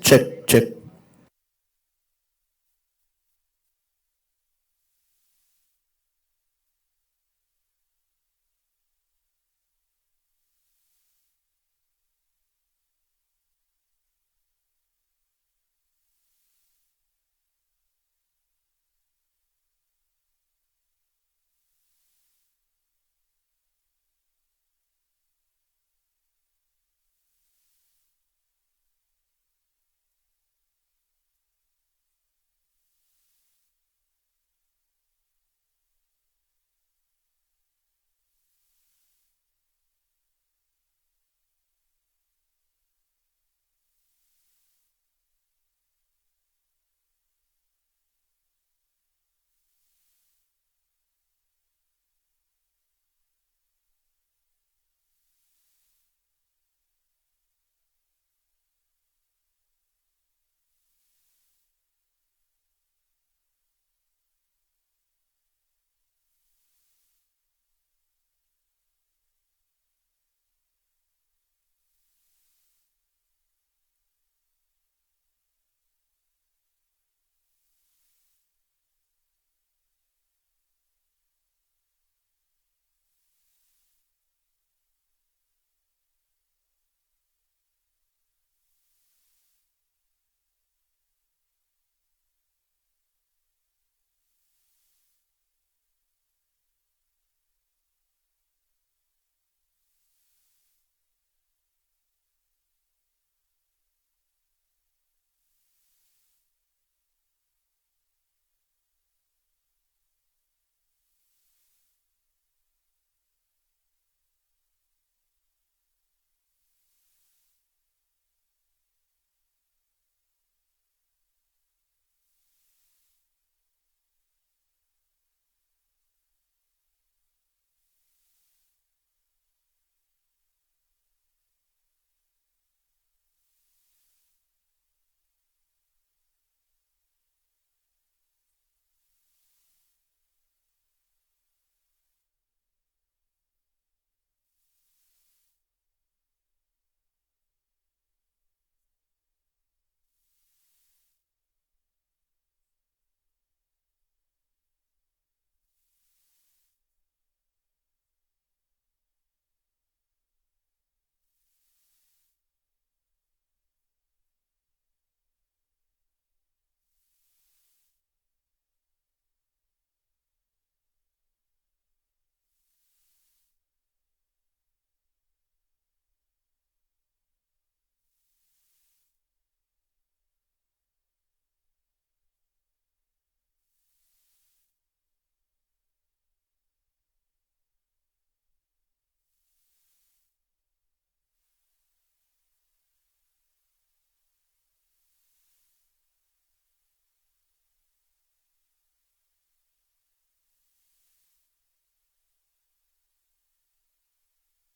Check, check.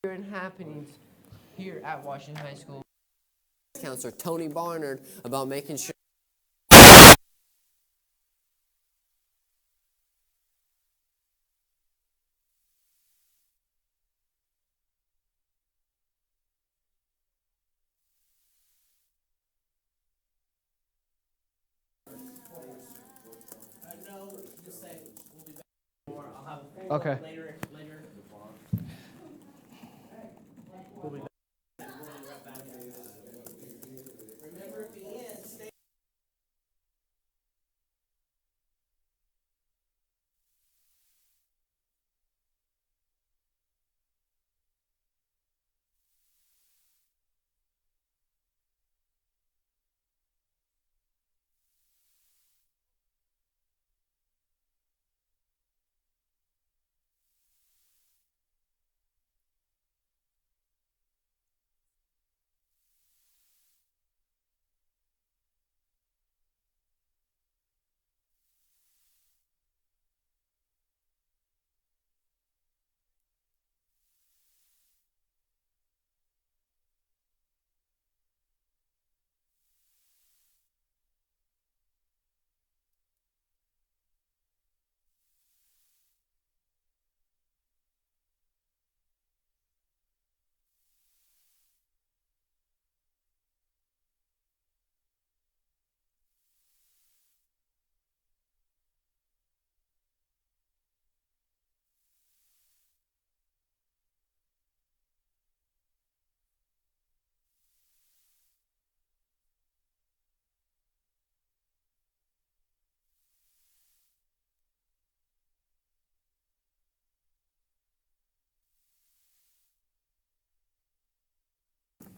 Current happenings here at Washington High School. Counselor Tony Barnard about making sure. Okay.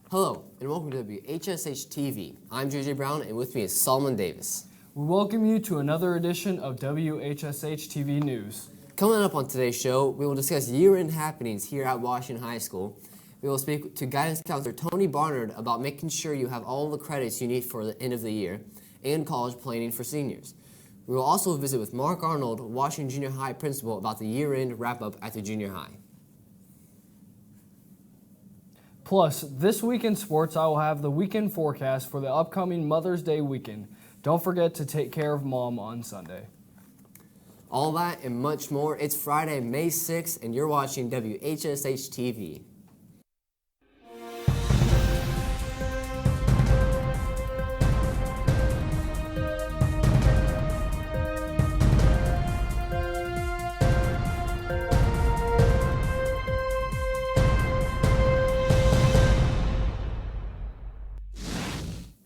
Hello, and welcome to WHSH TV. I'm JJ Brown, and with me is Solomon Davis. We welcome you to another edition of WHSH TV News. Coming up on today's show, we will discuss year-end happenings here at Washington High School. We will speak to guidance counselor Tony Barnard about making sure you have all the credits you need for the end of the year and college planning for seniors. We will also visit with Mark Arnold, Washington Junior High principal, about the year-end wrap-up at the junior high. Plus, this week in sports, I will have the weekend forecast for the upcoming Mother's Day weekend. Don't forget to take care of Mom on Sunday. All that and much more. It's Friday, May 6th, and you're watching WHSH TV.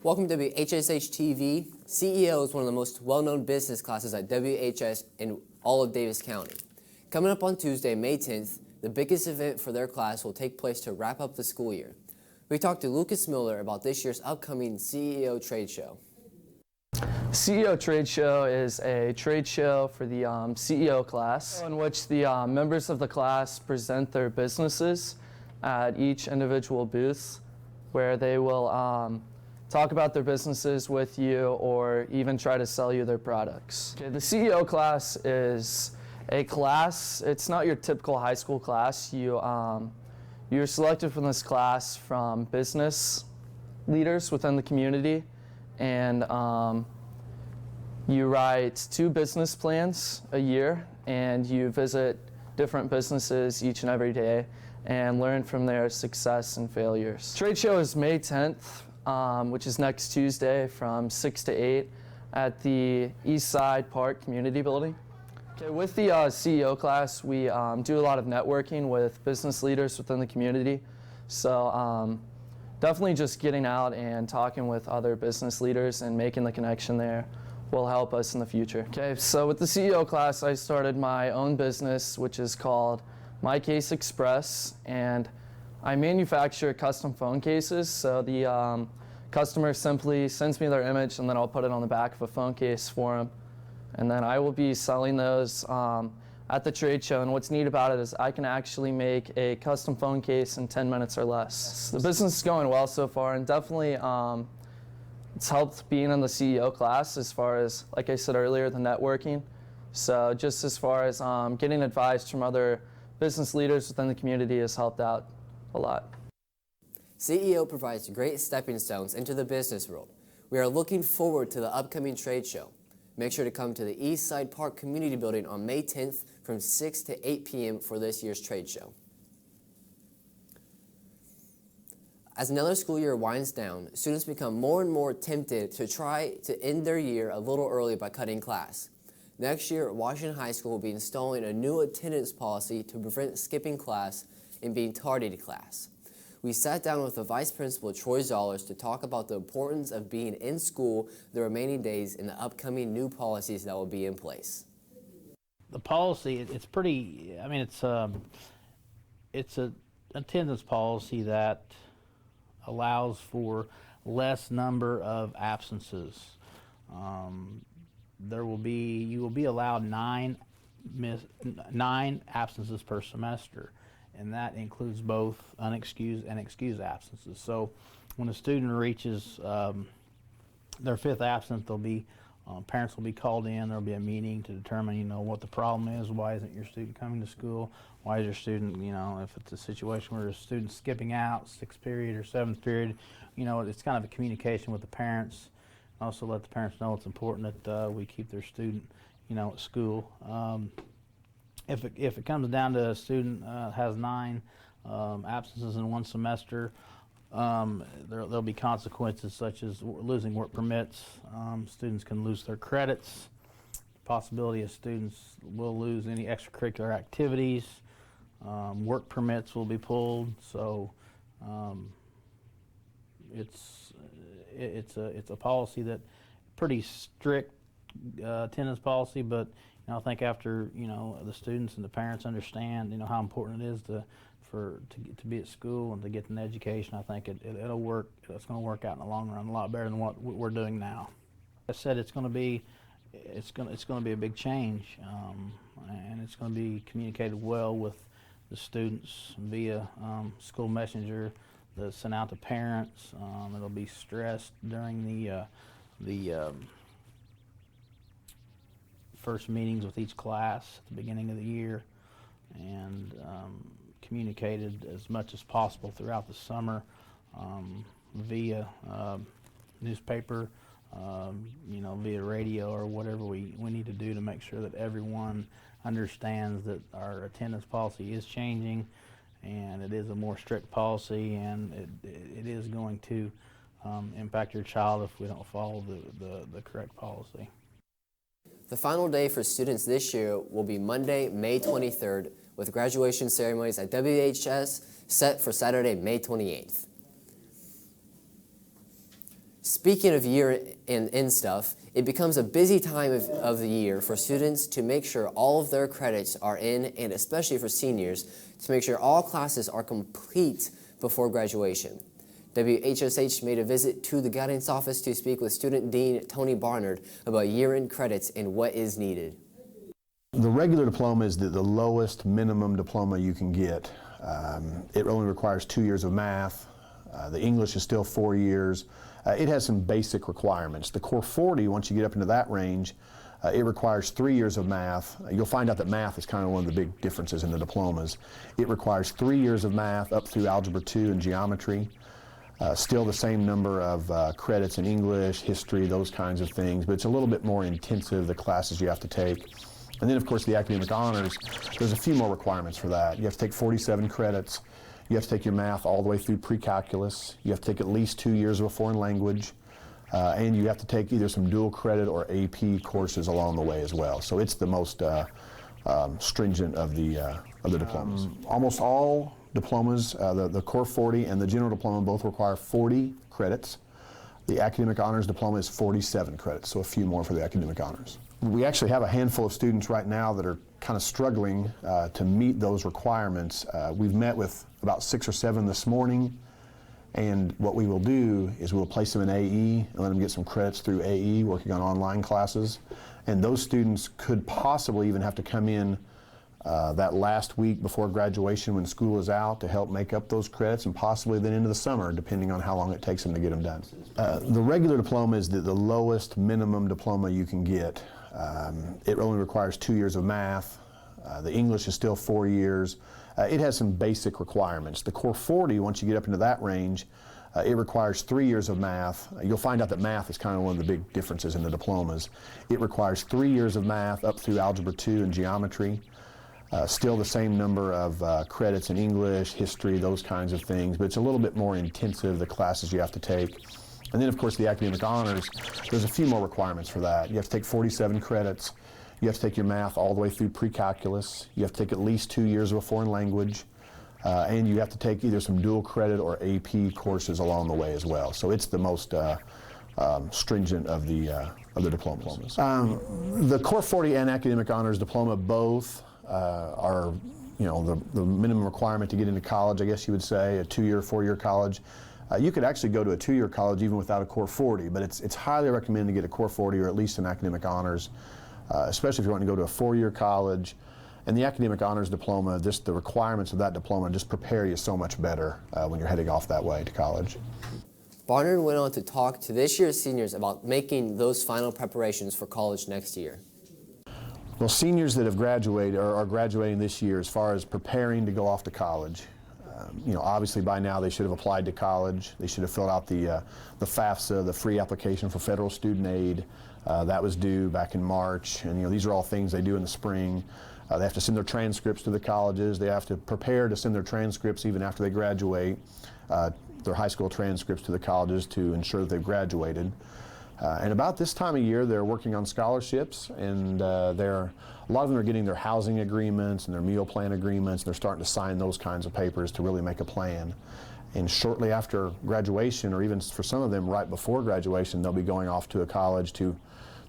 Welcome to WHSH TV. CEO is one of the most well-known business classes at WHS in all of Davis County. Coming up on Tuesday, May 10th, the biggest event for their class will take place to wrap up the school year. We talked to Lucas Miller about this year's upcoming CEO trade show. CEO Trade Show is a trade show for the CEO class in which the members of the class present their businesses at each individual booth where they will talk about their businesses with you or even try to sell you their products. Okay, the CEO class is a class, it's not your typical high school class. You're selected from this class from business leaders within the community, and you write 2 business plans a year, and you visit different businesses each and every day and learn from their success and failures. Trade show is May 10th. Which is next Tuesday from 6 to 8 at the East Side Park Community Building. Okay, with the CEO class, we do a lot of networking with business leaders within the community. So definitely just getting out and talking with other business leaders and making the connection there will help us in the future. Okay, so with the CEO class, I started my own business, which is called My Case Express, and I manufacture custom phone cases, so the customer simply sends me their image and then I'll put it on the back of a phone case for them. And then I will be selling those at the trade show, and what's neat about it is I can actually make a custom phone case in 10 minutes or less. The business is going well so far, and definitely it's helped being in the CEO class as far as, like I said earlier, the networking. So just as far as getting advice from other business leaders within the community has helped out a lot. CEO provides great stepping stones into the business world. We are looking forward to the upcoming trade show. Make sure to come to the East Side Park Community Building on May 10th from 6 to 8 p.m. for this year's trade show. As another school year winds down, students become more and more tempted to try to end their year a little early by cutting class. Next year, Washington High School will be installing a new attendance policy to prevent skipping class and being tardy to class. We sat down with the Vice Principal, Troy Zollers, to talk about the importance of being in school the remaining days and the upcoming new policies that will be in place. The policy, it's pretty, I mean, it's a attendance policy that allows for less number of absences. You will be allowed 9 absences per semester, and that includes both unexcused and excused absences. So when a student reaches their 5th absence, parents will be called in. There'll be a meeting to determine, what the problem is. Why isn't your student coming to school? Why is your student, if it's a situation where a student's skipping out 6th period or 7th period, it's kind of a communication with the parents. Also let the parents know it's important that we keep their student, at school. If it comes down to a student has 9 absences in one semester, there'll be consequences such as losing work permits. Students can lose their credits. Possibility of students will lose any extracurricular activities. Work permits will be pulled. So it's a policy that pretty strict attendance policy, but I think after the students and the parents understand how important it is to be at school and to get an education. I think it'll work. It's going to work out in the long run a lot better than what we're doing now. I said it's going to be a big change, and it's going to be communicated well with the students via school messenger, sent out to parents. It'll be stressed during the first meetings with each class at the beginning of the year, and communicated as much as possible throughout the summer via newspaper, via radio, or whatever we need to do to make sure that everyone understands that our attendance policy is changing, and it is a more strict policy, and it is going to impact your child if we don't follow the correct policy. The final day for students this year will be Monday, May 23rd, with graduation ceremonies at WHS set for Saturday, May 28th. Speaking of year-end stuff, it becomes a busy time of the year for students to make sure all of their credits are in, and especially for seniors, to make sure all classes are complete before graduation. WHSH made a visit to the guidance office to speak with Student Dean Tony Barnard about year-end credits and what is needed. The regular diploma is the lowest minimum diploma you can get. It only requires 2 years of math. The English is still 4 years. It has some basic requirements. The Core 40, once you get up into that range, it requires 3 years of math. You'll find out that math is kind of one of the big differences in the diplomas. It requires 3 years of math up through Algebra 2 and Geometry. Still the same number of credits in English, history, those kinds of things, but it's a little bit more intensive, the classes you have to take. And then, of course, the academic honors, there's a few more requirements for that. You have to take 47 credits. You have to take your math all the way through pre-calculus. You have to take at least 2 years of a foreign language. And you have to take either some dual credit or AP courses along the way as well. So it's the most stringent of the diplomas. Almost all diplomas, the Core 40 and the General Diploma both require 40 credits. The Academic Honors Diploma is 47 credits, so a few more for the Academic Honors. We actually have a handful of students right now that are kind of struggling to meet those requirements. We've met with about 6 or 7 this morning, and what we will do is we'll place them in AE and let them get some credits through AE, working on online classes. And those students could possibly even have to come in that last week before graduation when school is out to help make up those credits, and possibly then into the summer, depending on how long it takes them to get them done. The regular diploma is the lowest minimum diploma you can get. It only requires 2 years of math. The English is still 4 years. It has some basic requirements. The Core 40, once you get up into that range, it requires 3 years of math. You'll find out that math is kind of one of the big differences in the diplomas. It requires 3 years of math up through Algebra 2 and Geometry. Still the same number of credits in English, history, those kinds of things, but it's a little bit more intensive, the classes you have to take. And then, of course, the academic honors, there's a few more requirements for that. You have to take 47 credits. You have to take your math all the way through pre-calculus. You have to take at least 2 years of a foreign language. And you have to take either some dual credit or AP courses along the way as well. So it's the most stringent of the diplomas. The Core 40 and Academic Honors Diploma both are, the minimum requirement to get into college, I guess you would say, a 2-year, 4-year college. You could actually go to a 2-year college even without a Core 40, but it's highly recommended to get a Core 40 or at least an Academic Honors, especially if you want to go to a 4-year college. And the Academic Honors Diploma, the requirements of that diploma just prepare you so much better when you're heading off that way to college. Barnard went on to talk to this year's seniors about making those final preparations for college next year. Well, seniors that have graduated or are graduating this year, as far as preparing to go off to college, obviously by now they should have applied to college. They should have filled out the FAFSA, the free application for federal student aid. That was due back in March, and these are all things they do in the spring. They have to send their transcripts to the colleges. They have to prepare to send their transcripts even after they graduate, their high school transcripts to the colleges to ensure that they've graduated. And about this time of year, they're working on scholarships, and a lot of them are getting their housing agreements and their meal plan agreements. They're starting to sign those kinds of papers to really make a plan. And shortly after graduation, or even for some of them right before graduation, they'll be going off to a college to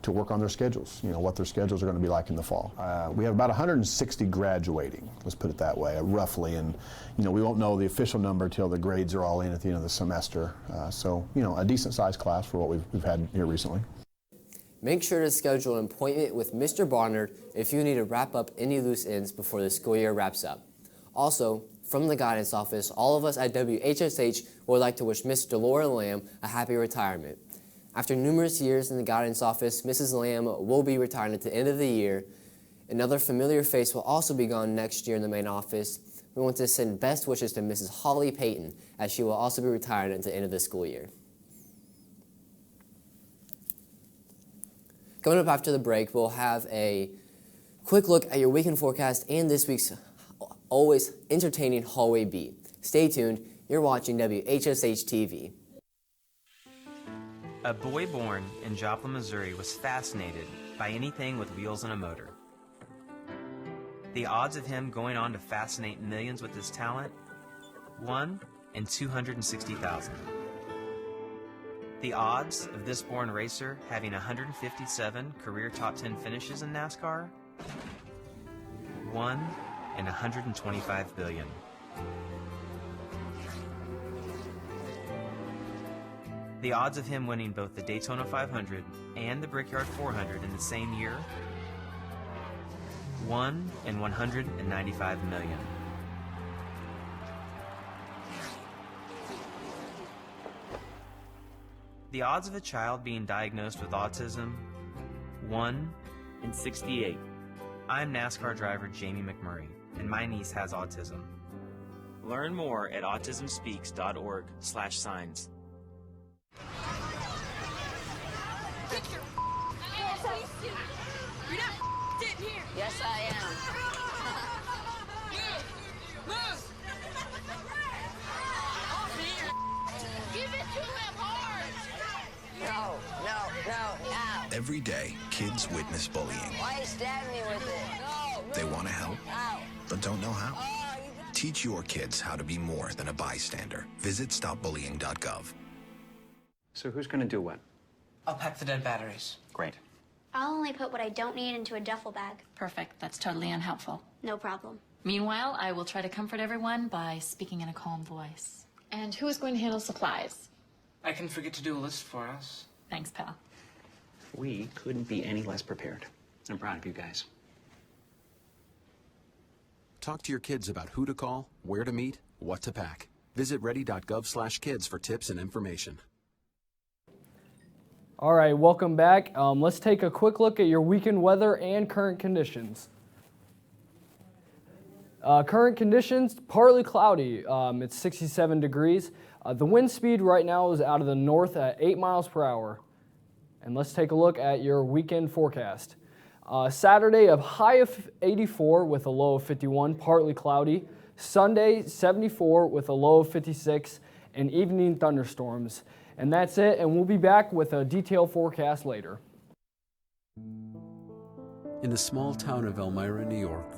to work on their schedules, what their schedules are going to be like in the fall. We have about 160 graduating, let's put it that way, roughly, and we won't know the official number till the grades are all in at the end of the semester. So, a decent sized class for what we've had here recently. Make sure to schedule an appointment with Mr. Barnard if you need to wrap up any loose ends before the school year wraps up. Also, from the guidance office, all of us at WHSH would like to wish Miss Delora Lamb a happy retirement. After numerous years in the guidance office, Mrs. Lamb will be retiring at the end of the year. Another familiar face will also be gone next year in the main office. We want to send best wishes to Mrs. Holly Payton, as she will also be retiring at the end of the school year. Coming up after the break, we'll have a quick look at your weekend forecast and this week's always entertaining hallway beat. Stay tuned. You're watching WHSH TV. A boy born in Joplin, Missouri was fascinated by anything with wheels and a motor. The odds of him going on to fascinate millions with his talent? 1 in 260,000. The odds of this born racer having 157 career top 10 finishes in NASCAR? 1 in 125 billion. The odds of him winning both the Daytona 500 and the Brickyard 400 in the same year? 1 in 195 million. The odds of a child being diagnosed with autism? 1 in 68. I'm NASCAR driver Jamie McMurray, and my niece has autism. Learn more at autismspeaks.org/signs. You're not sitting here. Yes, I am. Move. Give it to him hard. No. Ow. Every day, kids witness bullying. Why you stab me with it? No. They want to help, Ow. but don't know how. Oh, Teach your kids how to be more than a bystander. Visit stopbullying.gov. So who's going to do what? I'll pack the dead batteries. Great. I'll only put what I don't need into a duffel bag. Perfect. That's totally unhelpful. No problem. Meanwhile, I will try to comfort everyone by speaking in a calm voice. And who is going to handle supplies? I can forget to do a list for us. Thanks, pal. We couldn't be any less prepared. I'm proud of you guys. Talk to your kids about who to call, where to meet, what to pack. Visit ready.gov/kids for tips and information. All right, welcome back. Let's take a quick look at your weekend weather and current conditions. Current conditions, partly cloudy. It's 67 degrees. The wind speed right now is out of the north at 8 miles per hour. And let's take a look at your weekend forecast. Saturday, a high of 84 with a low of 51, partly cloudy. Sunday, 74 with a low of 56, and evening thunderstorms. And that's it, and we'll be back with a detailed forecast later. In the small town of Elmira, New York,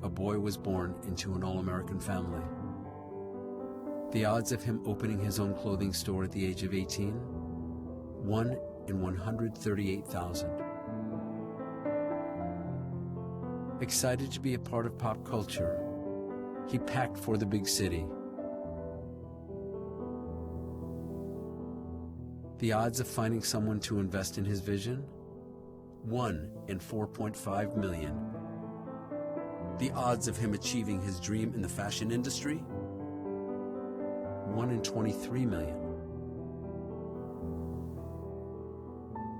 a boy was born into an all-American family. The odds of him opening his own clothing store at the age of 18? 1 in 138,000. Excited to be a part of pop culture, he packed for the big city. The odds of finding someone to invest in his vision? 1 in 4.5 million. The odds of him achieving his dream in the fashion industry? 1 in 23 million.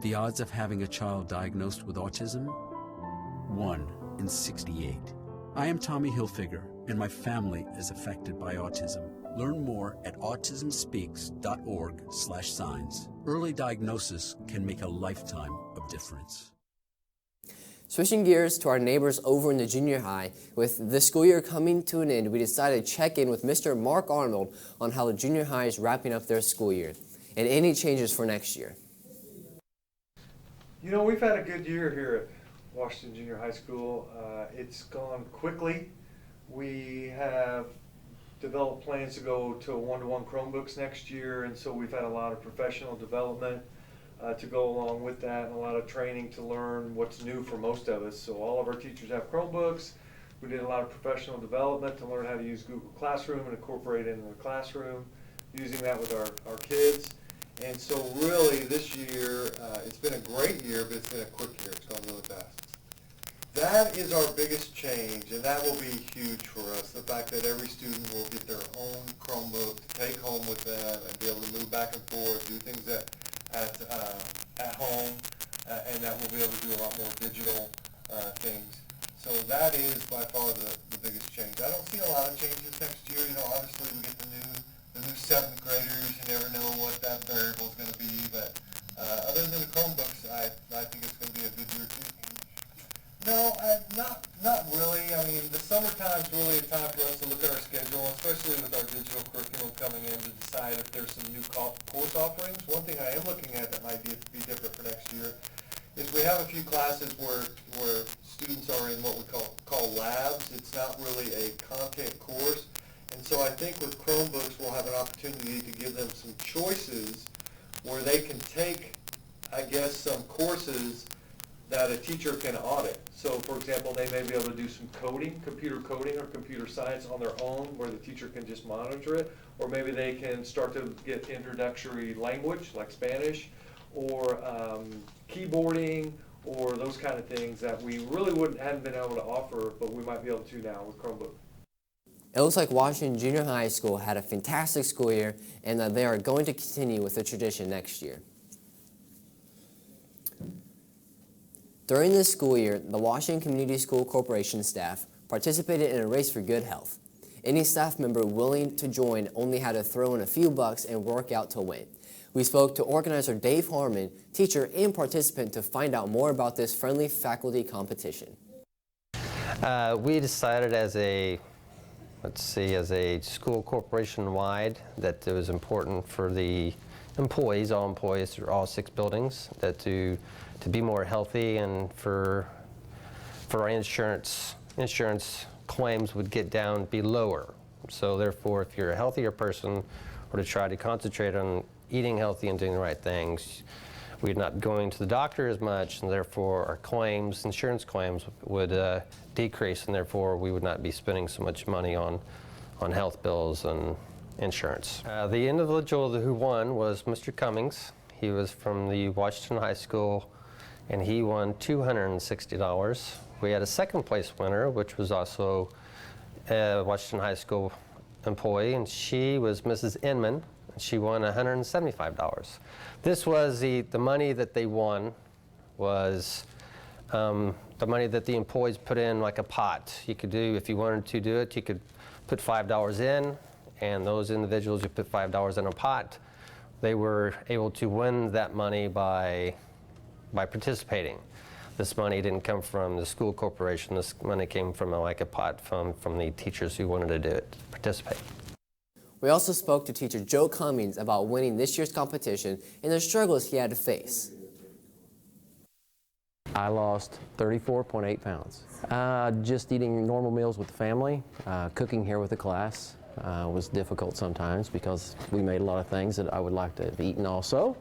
The odds of having a child diagnosed with autism? 1 in 68. I am Tommy Hilfiger, and my family is affected by autism. Learn more at autismspeaks.org/signs. Early diagnosis can make a lifetime of difference. Switching gears to our neighbors over in the junior high, with the school year coming to an end, we decided to check in with Mr. Mark Arnold on how the junior high is wrapping up their school year and any changes for next year. You know, we've had a good year here at Washington Junior High School. It's gone quickly. We have developed plans to go to one-to-one Chromebooks next year, and so we've had a lot of professional development. to go along with that, and a lot of training to learn what's new for most of us. So all of our teachers have Chromebooks. We did a lot of professional development to learn how to use Google Classroom and incorporate it into the classroom, using that with our kids. And so really this year, it's been a great year, but it's been a quick year. It's gone really fast. That is our biggest change, and that will be huge for us, the fact that every student will get their own Chromebook to take home with them and be able to move back and forth, do things at home, and that we'll be able to do a lot more digital things. So that is by far the biggest change. I don't see a lot of changes next year. You know, obviously we get the new 7th graders. You never know what that variable is going to be, but other than the Chromebooks, I think it's going to be a good year too. No, not really. I mean, the summertime is really a time for us to look at our schedule, especially with our digital curriculum coming in, to decide if there's some new course offerings. One thing I am looking at that might be different for next year is we have a few classes where students are in what we call labs. It's not really a content course. And so I think with Chromebooks, we'll have an opportunity to give them some choices where they can take, I guess, some courses that a teacher can audit. So for example, they may be able to do some coding, computer coding or computer science on their own where the teacher can just monitor it, or maybe they can start to get introductory language like Spanish or keyboarding or those kind of things that we really hadn't been able to offer, but we might be able to now with Chromebook. It looks like Washington Junior High School had a fantastic school year and that they are going to continue with the tradition next year. During this school year, the Washington Community School Corporation staff participated in a race for good health. Any staff member willing to join only had to throw in a few bucks and work out to win. We spoke to organizer Dave Harmon, teacher and participant, to find out more about this friendly faculty competition. We decided as a school corporation-wide that it was important for the employees, all employees through all 6 buildings, that to be more healthy, and for our insurance claims would be lower. So therefore, if you're a healthier person, or to try to concentrate on eating healthy and doing the right things, we're not going to the doctor as much, and therefore our claims, insurance claims, would decrease, and therefore we would not be spending so much money on health bills and insurance. The individual who won was Mr. Cummings. He was from the Washington High School, and he won $260. We had a second place winner, which was also a Washington High School employee, and she was Mrs. Inman. She won $175. This was the money that they won was the money that the employees put in like a pot. You could do, if you wanted to do it, you could put $5 in, and those individuals who put $5 in a pot, they were able to win that money by participating. This money didn't come from the school corporation. This money came from like a pot from the teachers who wanted to do it, participate. We also spoke to teacher Joe Cummings about winning this year's competition and the struggles he had to face. I lost 34.8 pounds. Just eating normal meals with the family, cooking here with the class was difficult sometimes because we made a lot of things that I would like to have eaten also,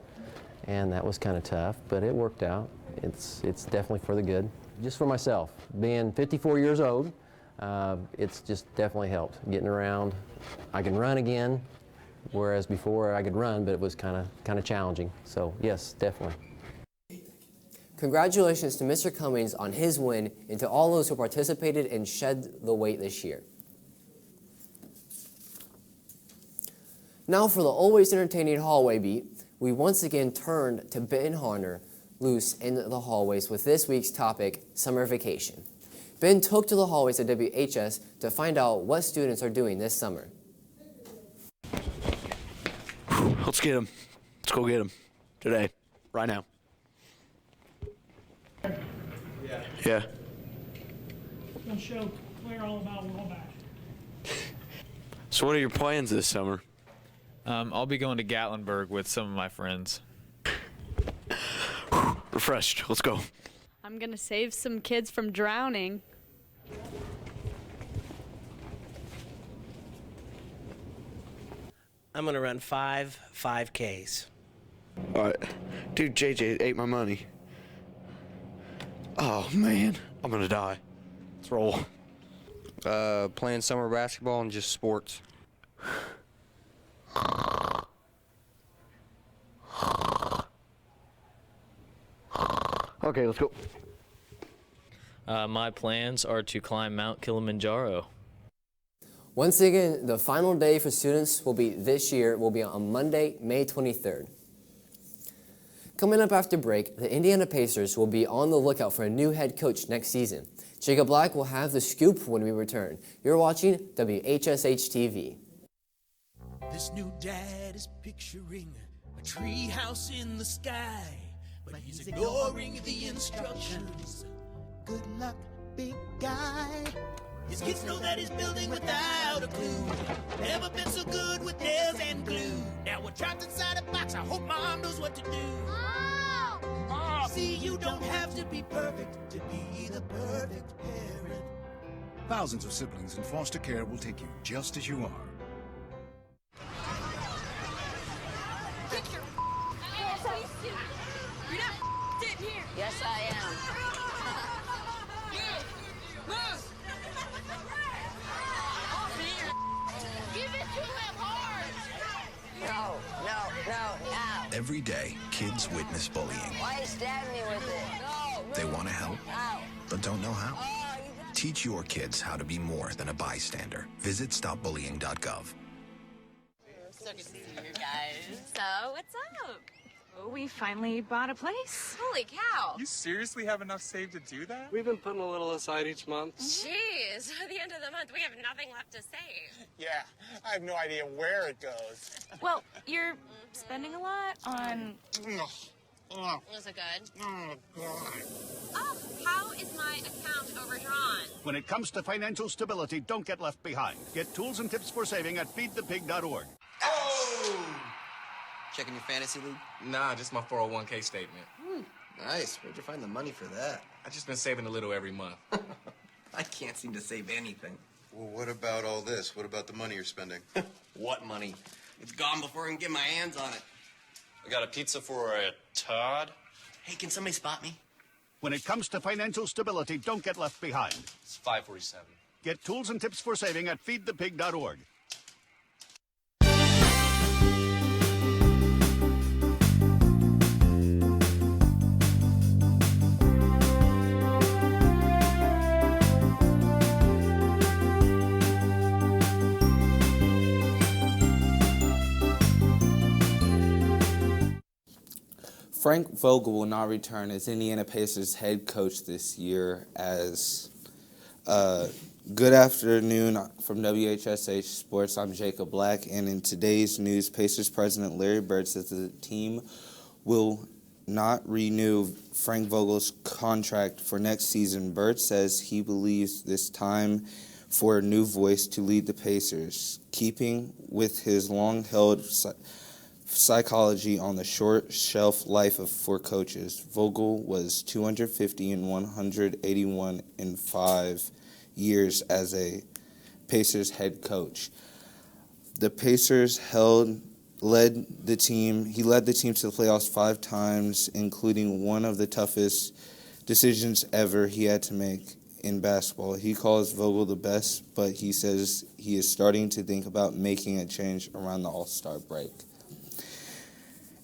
and that was kind of tough, but it worked out. It's definitely for the good. Just for myself, being 54 years old, it's just definitely helped getting around. I can run again, whereas before I could run, but it was kind of challenging. So yes, definitely. Congratulations to Mr. Cummings on his win, and to all those who participated and shed the weight this year. Now for the always entertaining hallway beat, we once again turned to Ben Harner loose in the hallways with this week's topic, summer vacation. Ben took to the hallways at WHS to find out what students are doing this summer. Let's get him. Let's go get him today, right now. Yeah. We'll show Claire all about Wabash. So what are your plans this summer? I'll be going to Gatlinburg with some of my friends. Refreshed. Let's go. I'm going to save some kids from drowning. I'm going to run 5 5Ks. All right. Dude, JJ ate my money. Oh, man. I'm gonna die. Let's roll. Playing summer basketball and just sports. Okay, let's go. My plans are to climb Mount Kilimanjaro. Once again, the final day for students this year will be on Monday, May 23rd. Coming up after break, the Indiana Pacers will be on the lookout for a new head coach next season. Jacob Black will have the scoop when we return. You're watching WHSH TV. This new dad is picturing a tree house in the sky, but he's ignoring the instructions. Good luck, big guy. His kids know that he's building without a clue. Never been so good with nails and glue. Now we're trapped inside a box. I hope mom knows what to do. Mom! See, you don't have to be perfect to be the perfect parent. Thousands of siblings in foster care will take you just as you are. Get your You're not in here. Yes, I am. Move! Give it to him hard! No, no, no, ow. Every day, kids witness bullying. Why are you stabbing me with it? No. They want to help, Ow. but don't know how. Oh, Teach your kids how to be more than a bystander. Visit stopbullying.gov. So good to see you guys. So, what's up? Oh, we finally bought a place. Holy cow. You seriously have enough saved to do that? We've been putting a little aside each month. Jeez, at the end of the month, we have nothing left to save. Yeah, I have no idea where it goes. Well, you're spending a lot on... was it good? Oh, how is my account overdrawn? When it comes to financial stability, don't get left behind. Get tools and tips for saving at feedthepig.org. Oh! Checking your fantasy league? Nah, just my 401k statement. Nice. Where'd you find the money for that? I've just been saving a little every month. I can't seem to save anything. Well, what about all this? What about the money you're spending? What money? It's gone before I can get my hands on it. I got a pizza for a Todd. Hey, can somebody spot me? When it comes to financial stability, don't get left behind. It's 547. Get tools and tips for saving at feedthepig.org. Frank Vogel will not return as Indiana Pacers head coach this year. As good afternoon from WHSH Sports, I'm Jacob Black, and in today's news, Pacers president Larry Bird says the team will not renew Frank Vogel's contract for next season. Bird says he believes this time for a new voice to lead the Pacers, keeping with his long-held psychology on the short shelf life for coaches. Vogel was 250 and 181 in 5 years as a Pacers head coach. The Pacers led the team to the playoffs 5 times, including one of the toughest decisions ever he had to make in basketball. He calls Vogel the best, but he says he is starting to think about making a change around the All-Star break.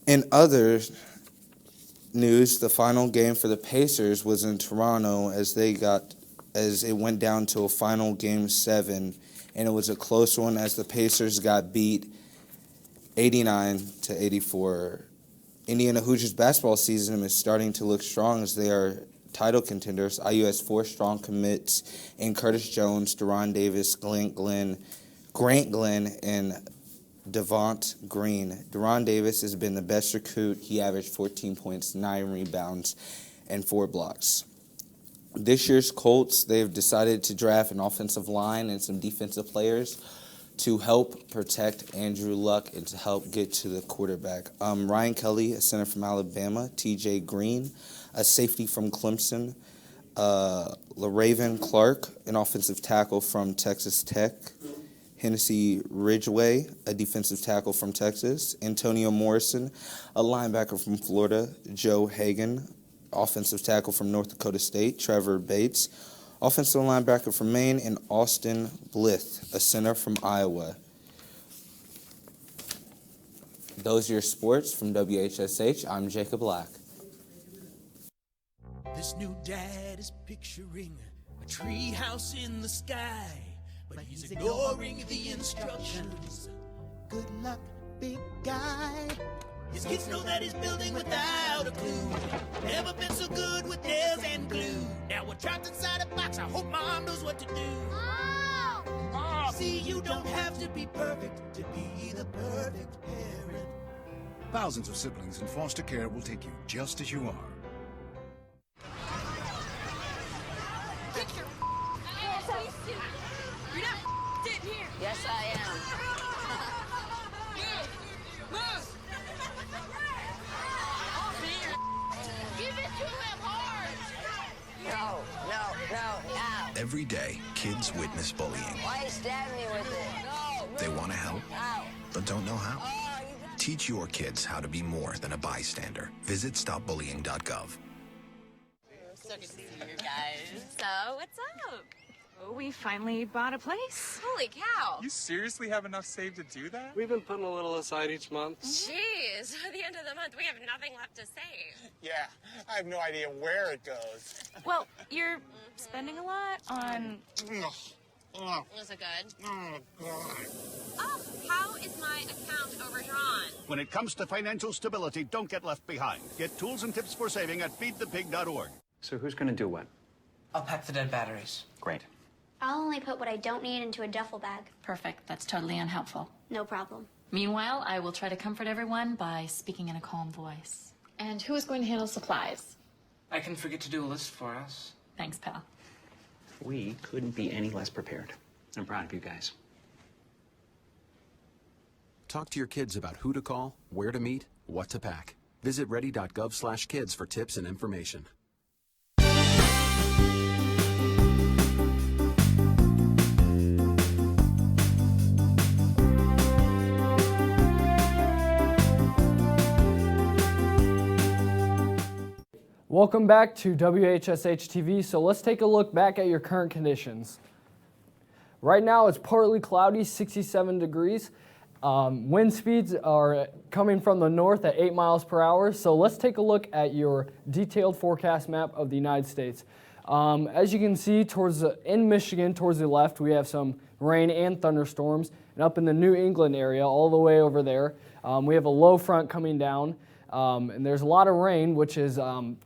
In other news, the final game for the Pacers was in Toronto as it went down to a final game 7, and it was a close one as the Pacers got beat 89-84. Indiana Hoosiers basketball season is starting to look strong as they are title contenders. IU has 4 strong commits in Curtis Jones, Deron Davis, Grant Glenn, and Devont Green. Deron Davis has been the best recruit. He averaged 14 points, 9 rebounds, and 4 blocks. This year's Colts, they've decided to draft an offensive line and some defensive players to help protect Andrew Luck and to help get to the quarterback. Ryan Kelly, a center from Alabama, TJ Green, a safety from Clemson, LaRaven Clark, an offensive tackle from Texas Tech, Hennessy Ridgeway, a defensive tackle from Texas. Antonio Morrison, a linebacker from Florida. Joe Hagan, offensive tackle from North Dakota State. Trevor Bates, offensive linebacker from Maine. And Austin Blith, a center from Iowa. Those are your sports from WHSH. I'm Jacob Black. This new dad is picturing a tree house in the sky, but he's ignoring the instructions. Good luck, big guy. His kids know that he's building without a clue. Never been so good with nails and glue. Now we're trapped inside a box. I hope mom knows what to do. Mom! See, you don't have to be perfect to be the perfect parent. Thousands of siblings in foster care will take you just as you are. You're not in here. Yes, I am. Move! Give it to him hard. No. Ow. Every day, kids witness bullying. Why are you stabbing me with it? No. They want to help, Ow. but don't know how. Oh, Teach your kids how to be more than a bystander. Visit stopbullying.gov. So good to see you guys. So, what's up? Oh, we finally bought a place. Holy cow. You seriously have enough saved to do that? We've been putting a little aside each month. Jeez, at the end of the month, we have nothing left to save. Yeah, I have no idea where it goes. Well, you're spending a lot on... Was it good? Oh, God. Oh, how is my account overdrawn? When it comes to financial stability, don't get left behind. Get tools and tips for saving at feedthepig.org. So who's going to do what? I'll pack the dead batteries. Great. I'll only put what I don't need into a duffel bag. Perfect. That's totally unhelpful. No problem. Meanwhile, I will try to comfort everyone by speaking in a calm voice. And who is going to handle supplies? I can forget to do a list for us. Thanks, pal. We couldn't be any less prepared. I'm proud of you guys. Talk to your kids about who to call, where to meet, what to pack. Visit ready.gov/kids for tips and information. Welcome back to WHSH TV. So let's take a look back at your current conditions. Right now it's partly cloudy, 67 degrees. Wind speeds are coming from the north at 8 miles per hour. So let's take a look at your detailed forecast map of the United States. As you can see, in Michigan, towards the left, we have some rain and thunderstorms. And up in the New England area, all the way over there, we have a low front coming down. And there's a lot of rain, which is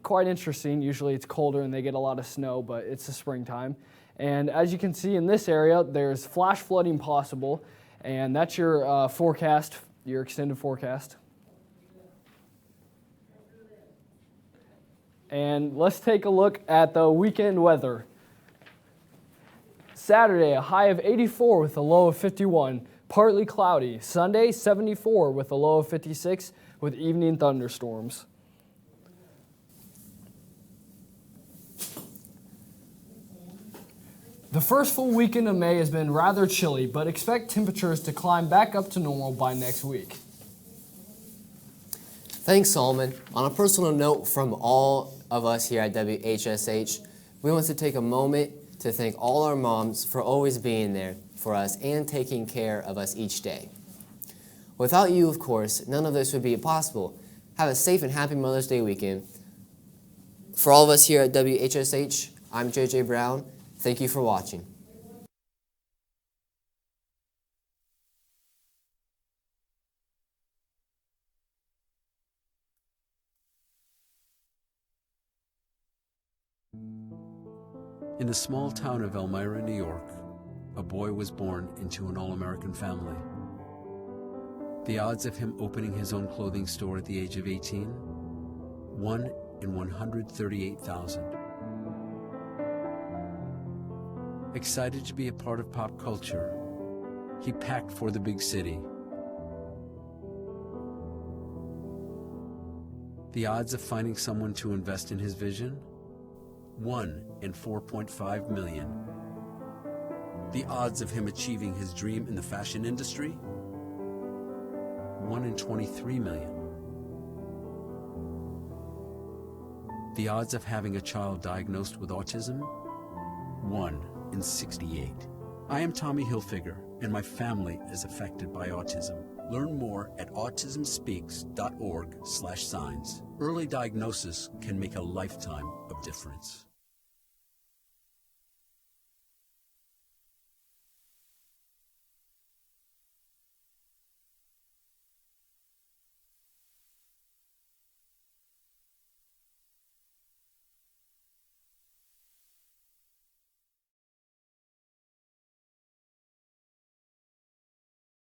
quite interesting. Usually it's colder and they get a lot of snow, but it's the springtime. And as you can see in this area, there's flash flooding possible. And that's your forecast, your extended forecast. And let's take a look at the weekend weather. Saturday, a high of 84 with a low of 51, partly cloudy. Sunday, 74 with a low of 56 with evening thunderstorms. The first full weekend of May has been rather chilly, but expect temperatures to climb back up to normal by next week. Thanks, Solomon. On a personal note from all of us here at WHSH, we want to take a moment to thank all our moms for always being there for us and taking care of us each day. Without you, of course, none of this would be possible. Have a safe and happy Mother's Day weekend. For all of us here at WHSH, I'm JJ Brown. Thank you for watching. In the small town of Elmira, New York, a boy was born into an all-American family. The odds of him opening his own clothing store at the age of 18? 1 in 138,000. Excited to be a part of pop culture, he packed for the big city. The odds of finding someone to invest in his vision? 1 in 4.5 million. The odds of him achieving his dream in the fashion industry? 1 in 23 million. The odds of having a child diagnosed with autism? 1 in 68. I am Tommy Hilfiger, and my family is affected by autism. Learn more at autismspeaks.org/signs. Early diagnosis can make a lifetime of difference.